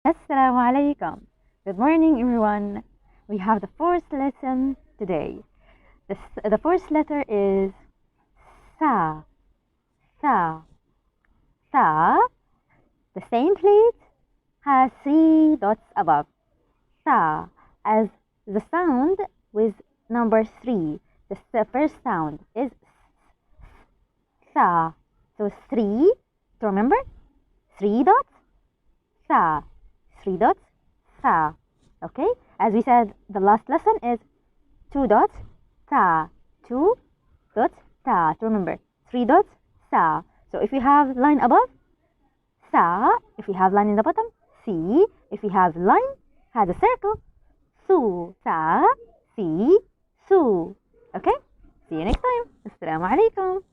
Assalamu alaikum. Good morning, everyone. We have the fourth lesson today. The first letter is Sa. Sa. Sa. The same plate has 3 dots above. Sa. As the sound with number 3. The first sound is Sa. So 3. To remember? 3 dots. Sa. 3 dots. Sa. Okay? As we said, the last lesson is 2 dots. Sa. 2 dots. Sa. To remember. 3 dots. Sa. So if you have line above, Sa. If you have line in the bottom, Si. If you have line, has a circle, Su. Sa. Si. Su. Okay? See you next time. Assalamu alaikum.